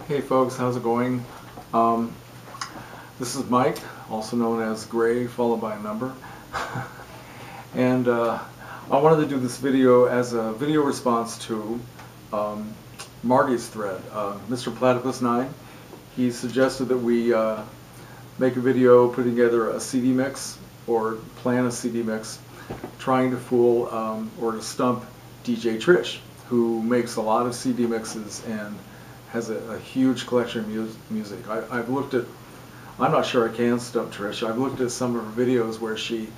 Hey folks, how's it going? Um, this is Mike, also known as Gray, followed by a number. And I wanted to do this video as a video response to Marty'S thread. Mr. Platypus 9, he suggested that we make a video putting together a CD mix, or plan a CD mix, trying to fool or to stump DJ Trish, who makes a lot of CD mixes and has a huge collection of music. I've looked at, I'm not sure I can stump Trish. I've looked at some of her videos where she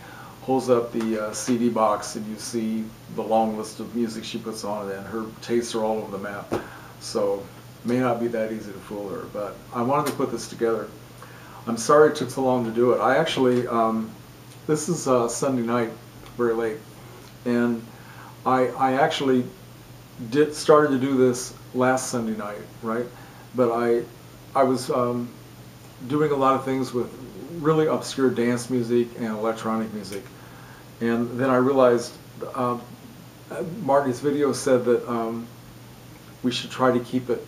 holds up the CD box and you see the long list of music she puts on it, and her tastes are all over the map. So it may not be that easy to fool her, but I wanted to put this together. I'm sorry it took so long to do it. I actually, this is Sunday night, very late, and I actually started to do this last Sunday night, right? But I was doing a lot of things with really obscure dance music and electronic music, and then I realized Marty's video said that we should try to keep it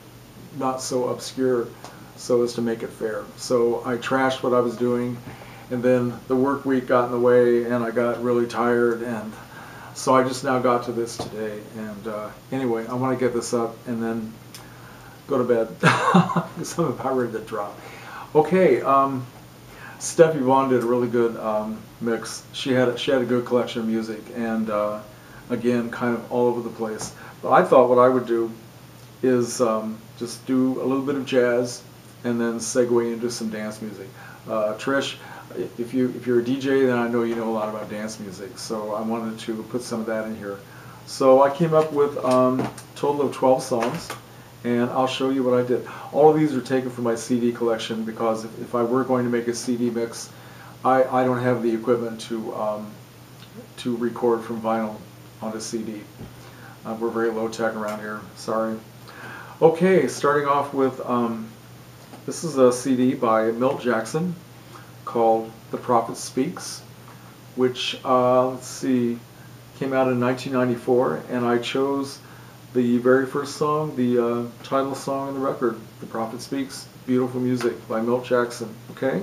not so obscure so as to make it fair. So I trashed what I was doing, and then the work week got in the way and I got really tired, and so I just now got to this today. And anyway, I want to get this up and then go to bed because I'm about ready to drop. Okay, Steffi Vaughn did a really good mix. She had a good collection of music, and again, kind of all over the place. But I thought what I would do is just do a little bit of jazz and then segue into some dance music. Trish, if you're a DJ, then I know you know a lot about dance music, so I wanted to put some of that in here. So I came up with a total of 12 songs, and I'll show you what I did. All of these are taken from my CD collection, because if I were going to make a CD mix, I don't have the equipment to record from vinyl onto CD. We're very low tech around here, sorry. Okay, starting off with, this is a CD by Milt Jackson called The Prophet Speaks, which, let's see, came out in 1994, and I chose the very first song, the title song on the record, The Prophet Speaks, beautiful music by Milt Jackson, okay?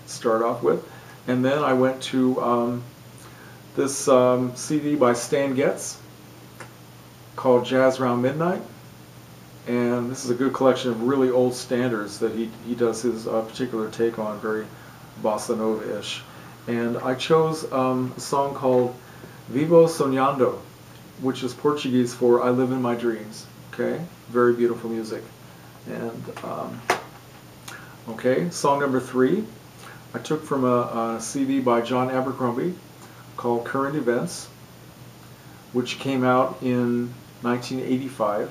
Start off with. And then I went to this CD by Stan Getz called Jazz Round Midnight, and this is a good collection of really old standards that he does his particular take on, very bossa nova-ish. And I chose a song called Vivo Sonhando, which is Portuguese for I Live in My Dreams. Okay, very beautiful music. And okay, song number 3 I took from a CD by John Abercrombie called Current Events, which came out in 1985.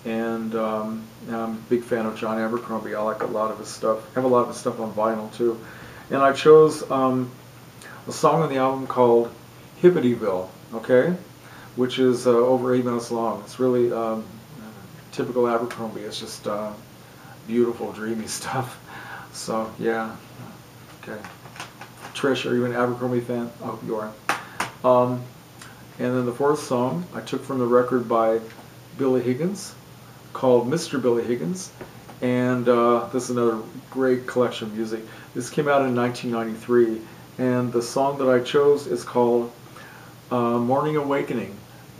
And I'm a big fan of John Abercrombie. I like a lot of his stuff. I have a lot of his stuff on vinyl too. And I chose a song on the album called Hippityville, okay, which is over 8 minutes long. It's really typical Abercrombie. It's just beautiful, dreamy stuff. So yeah, okay. Trish, are you an Abercrombie fan? I hope you are. And then the 4th song I took from the record by Billy Higgins called Mr. Billy Higgins, and this is another great collection of music. This came out in 1993, and the song that I chose is called Morning Awakening.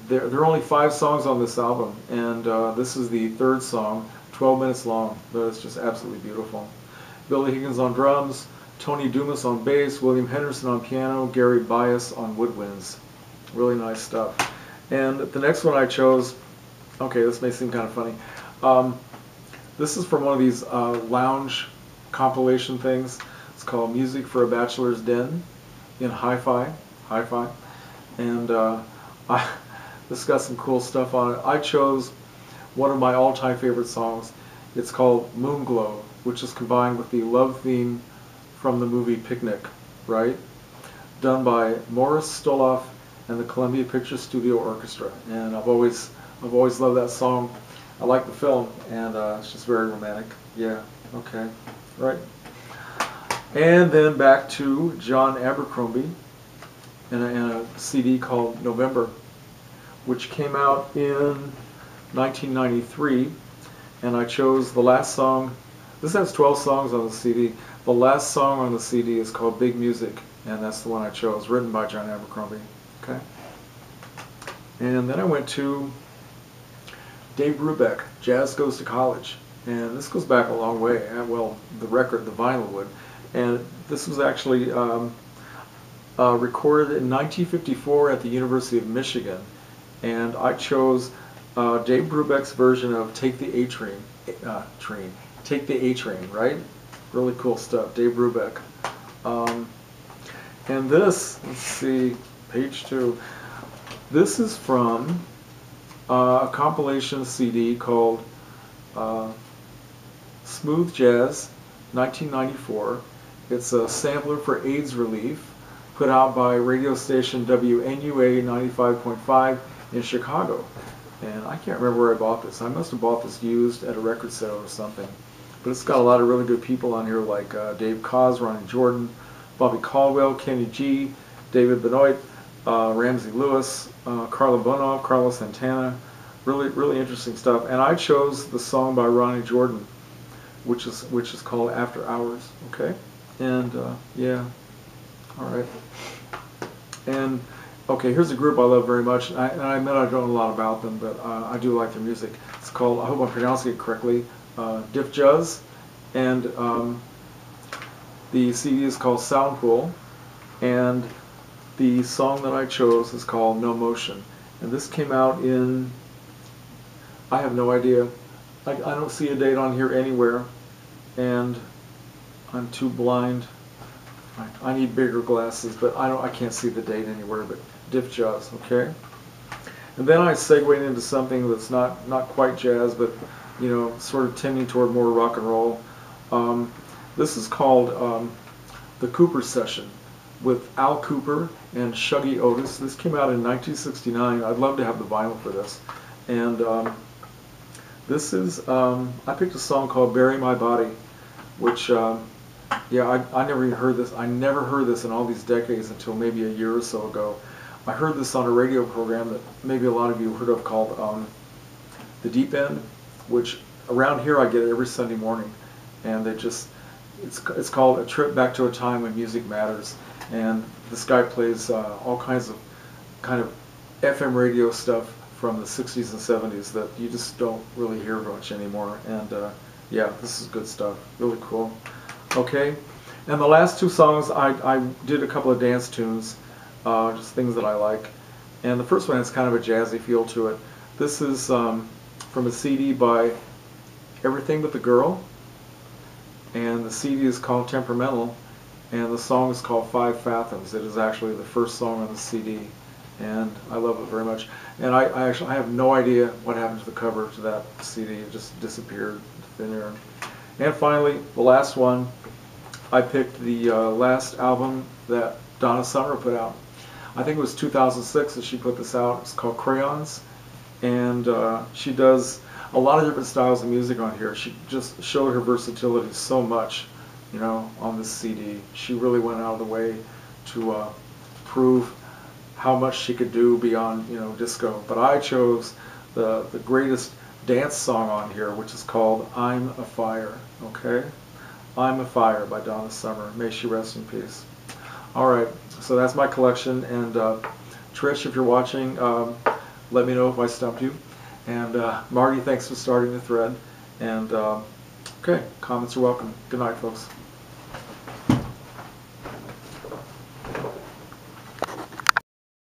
There are only 5 songs on this album, and this is the 3rd song, 12 minutes long, but it's just absolutely beautiful. Billy Higgins on drums, Tony Dumas on bass, William Henderson on piano, Gary Bias on woodwinds. Really nice stuff. And the next one I chose, okay, this may seem kind of funny. This is from one of these lounge compilation things. It's called Music for a Bachelor's Den in Hi-Fi. And this got some cool stuff on it. I chose one of my all-time favorite songs. It's called Moonglow, which is combined with the love theme from the movie Picnic, right? Done by Morris Stoloff and the Columbia Pictures Studio Orchestra. And I've always loved that song. I like the film, and it's just very romantic. Yeah, okay, right. And then back to John Abercrombie in a CD called November, which came out in 1993, and I chose the last song. This has 12 songs on the CD. The last song on the CD is called Big Music, and that's the one I chose, written by John Abercrombie. Okay. And then I went to Dave Brubeck, Jazz Goes to College. And this goes back a long way. Well, the record, the vinyl would. And this was actually recorded in 1954 at the University of Michigan. And I chose Dave Brubeck's version of Take the A-Train. Take the A-Train, right? Really cool stuff, Dave Brubeck. And this, let's see, page 2. This is from a compilation CD called Smooth Jazz, 1994. It's a sampler for AIDS relief, put out by radio station WNUA 95.5 in Chicago. And I can't remember where I bought this. I must have bought this used at a record sale or something. But it's got a lot of really good people on here, like Dave Koz, Ronnie Jordan, Bobby Caldwell, Kenny G, David Benoit, Ramsey Lewis, Carla Bonoff, Carlos Santana. Really, really interesting stuff. And I chose the song by Ronnie Jordan, which is called After Hours. Okay, and yeah, all right. And okay, here's a group I love very much. And I admit I don't know a lot about them, but I do like their music. It's called, I hope I'm pronouncing it correctly, Diff Juzz, and the CD is called Soundpool, and the song that I chose is called No Motion. And this came out in, I have no idea. I don't see a date on here anywhere, and I'm too blind. I need bigger glasses, but I can't see the date anywhere. But Diff Juzz, okay. And then I segued into something that's not quite jazz, but you know, sort of tending toward more rock and roll. This is called The Cooper Session with Al Cooper and Shuggy Otis. This came out in 1969. I'd love to have the vinyl for this. And this is, I picked a song called Bury My Body, which, yeah, I never even heard this. I never heard this in all these decades until maybe a year or so ago. I heard this on a radio program that maybe a lot of you heard of called The Deep End, which around here I get it every Sunday morning. And they just, it's called A Trip Back to a Time When Music Matters. And this guy plays all kinds of kind of FM radio stuff from the 60s and 70s that you just don't really hear much anymore. And yeah, this is good stuff. Really cool. Okay, and the last two songs I did a couple of dance tunes, just things that I like. And the first one has kind of a jazzy feel to it. This is from a CD by Everything But the Girl, and the CD is called Temperamental, and the song is called Five Fathoms. It is actually the first song on the CD, and I love it very much. And I have no idea what happened to the cover to that CD. It just disappeared into thin air. And finally, the last one, I picked the last album that Donna Summer put out. I think it was 2006 that she put this out. It's called Crayons, and she does a lot of different styles of music on here. She just showed her versatility so much, you know, on this CD. She really went out of the way to prove how much she could do beyond, you know, disco. But I chose the greatest dance song on here, which is called I'm a Fire. Okay, I'm a Fire by Donna Summer. May she rest in peace. All right, so that's my collection. And Trish, if you're watching, let me know if I stumped you. And Marty, thanks for starting the thread. And okay, comments are welcome. Good night, folks.